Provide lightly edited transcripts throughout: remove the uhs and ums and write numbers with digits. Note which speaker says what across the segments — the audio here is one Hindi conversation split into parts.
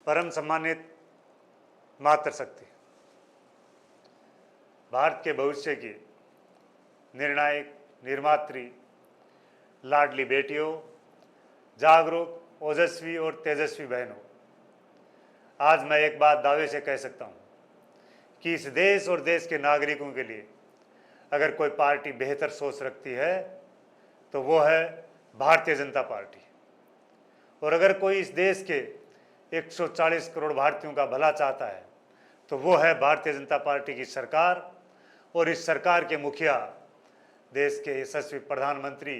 Speaker 1: परम सम्मानित मातृशक्ति, भारत के भविष्य की निर्णायक, निर्मात्री, लाडली बेटियों, जागरूक, ओजस्वी और तेजस्वी बहनों, आज मैं एक बात दावे से कह सकता हूँ कि इस देश और देश के नागरिकों के लिए अगर कोई पार्टी बेहतर सोच रखती है तो वो है भारतीय जनता पार्टी। और अगर कोई इस देश के 140 करोड़ भारतीयों का भला चाहता है तो वो है भारतीय जनता पार्टी की सरकार और इस सरकार के मुखिया देश के यशस्वी प्रधानमंत्री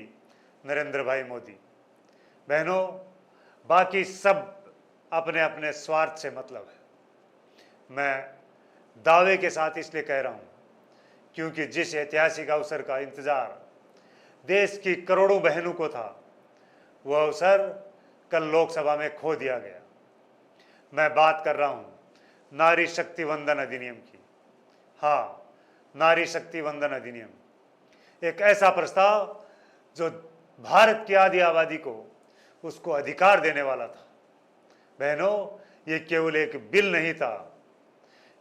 Speaker 1: नरेंद्र भाई मोदी। बहनों, बाकी सब अपने अपने स्वार्थ से मतलब है। मैं दावे के साथ इसलिए कह रहा हूँ क्योंकि जिस ऐतिहासिक अवसर का इंतजार देश की करोड़ों बहनों को था, वह अवसर कल लोकसभा में खो दिया गया। मैं बात कर रहा हूँ नारी शक्ति वंदन अधिनियम की। हाँ, नारी शक्ति वंदन अधिनियम, एक ऐसा प्रस्ताव जो भारत की आधी आबादी को उसको अधिकार देने वाला था। बहनों, ये केवल एक बिल नहीं था,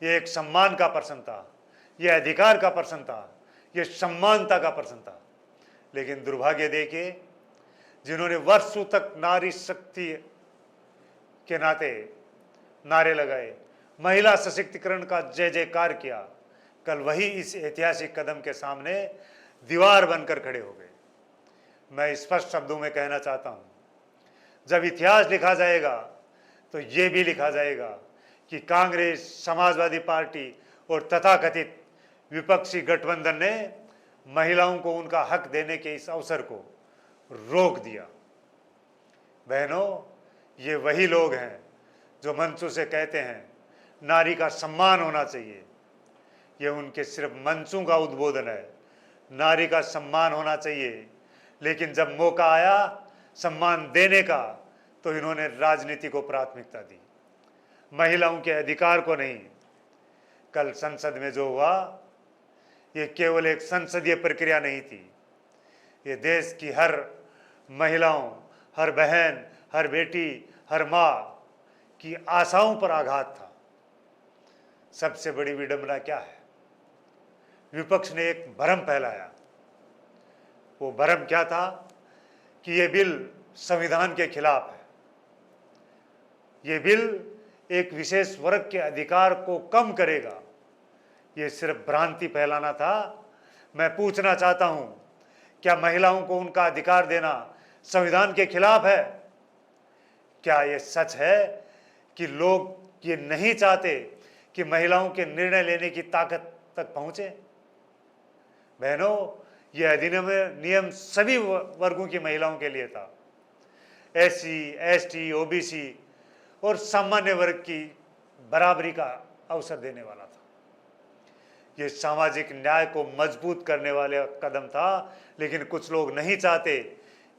Speaker 1: ये एक सम्मान का प्रश्न था, ये अधिकार का प्रश्न था, ये सम्मानता का प्रश्न था। लेकिन दुर्भाग्य देखिए, जिन्होंने वर्षों तक नारी शक्ति के नाते नारे लगाए, महिला सशक्तिकरण का जय जयकार किया, कल वही इस ऐतिहासिक कदम के सामने दीवार बनकर खड़े हो गए। मैं स्पष्ट शब्दों में कहना चाहता हूं, जब इतिहास लिखा जाएगा तो ये भी लिखा जाएगा कि कांग्रेस, समाजवादी पार्टी और तथाकथित विपक्षी गठबंधन ने महिलाओं को उनका हक देने के इस अवसर को रोक दिया। बहनों, ये वही लोग हैं जो मंचों से कहते हैं नारी का सम्मान होना चाहिए। ये उनके सिर्फ मंचों का उद्बोधन है। नारी का सम्मान होना चाहिए, लेकिन जब मौका आया सम्मान देने का तो इन्होंने राजनीति को प्राथमिकता दी, महिलाओं के अधिकार को नहीं। कल संसद में जो हुआ, ये केवल एक संसदीय प्रक्रिया नहीं थी, ये देश की हर महिलाओं, हर बहन, हर बेटी, हर माँ की आशाओं पर आघात था। सबसे बड़ी विडंबना क्या है? विपक्ष ने एक भ्रम फैलाया। वो भ्रम क्या था कि ये बिल संविधान के खिलाफ है, ये बिल एक विशेष वर्ग के अधिकार को कम करेगा। ये सिर्फ भ्रांति फैलाना था। मैं पूछना चाहता हूं, क्या महिलाओं को उनका अधिकार देना संविधान के खिलाफ है? क्या ये सच है कि लोग ये नहीं चाहते कि महिलाओं के निर्णय लेने की ताकत तक पहुंचे? बहनों, यह अधिनियम सभी वर्गों की महिलाओं के लिए था। एससी, एसटी, ओबीसी और सामान्य वर्ग की बराबरी का अवसर देने वाला था। यह सामाजिक न्याय को मजबूत करने वाले कदम था, लेकिन कुछ लोग नहीं चाहते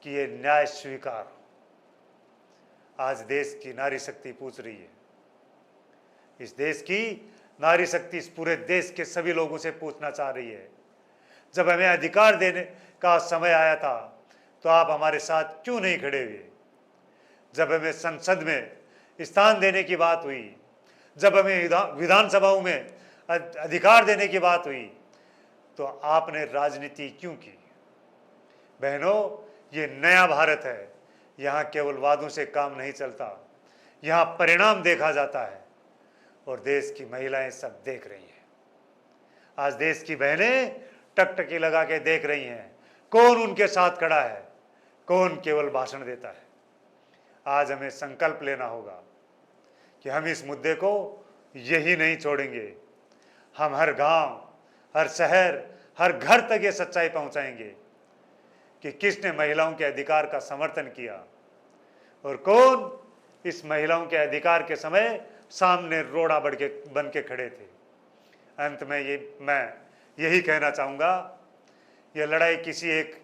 Speaker 1: कि यह न्याय स्वीकार हो। आज देश की नारी शक्ति पूछ रही है, इस देश की नारी शक्ति इस पूरे देश के सभी लोगों से पूछना चाह रही है, जब हमें अधिकार देने का समय आया था तो आप हमारे साथ क्यों नहीं खड़े हुए? जब हमें संसद में स्थान देने की बात हुई, जब हमें विधानसभाओं में अधिकार देने की बात हुई, तो आपने राजनीति क्यों की? बहनों, ये नया भारत है। यहाँ केवल वादों से काम नहीं चलता, यहाँ परिणाम देखा जाता है और देश की महिलाएं सब देख रही हैं। आज देश की बहनें टकटकी लगा के देख रही हैं कौन उनके साथ खड़ा है, कौन केवल भाषण देता है। आज हमें संकल्प लेना होगा कि हम इस मुद्दे को यही नहीं छोड़ेंगे। हम हर गांव, हर शहर, हर घर तक ये सच्चाई पहुंचाएंगे कि किसने महिलाओं के अधिकार का समर्थन किया और कौन इस महिलाओं के अधिकार के समय सामने रोड़ा बन के खड़े थे। अंत में मैं यही कहना चाहूँगा, यह लड़ाई किसी एक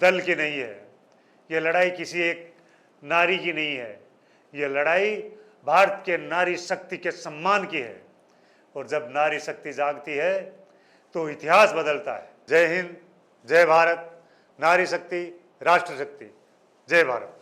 Speaker 1: दल की नहीं है, यह लड़ाई किसी एक नारी की नहीं है, यह लड़ाई भारत के नारी शक्ति के सम्मान की है। और जब नारी शक्ति जागती है तो इतिहास बदलता है। जय हिंद, जय भारत, नारी शक्ति, राष्ट्र शक्ति, जय भारत।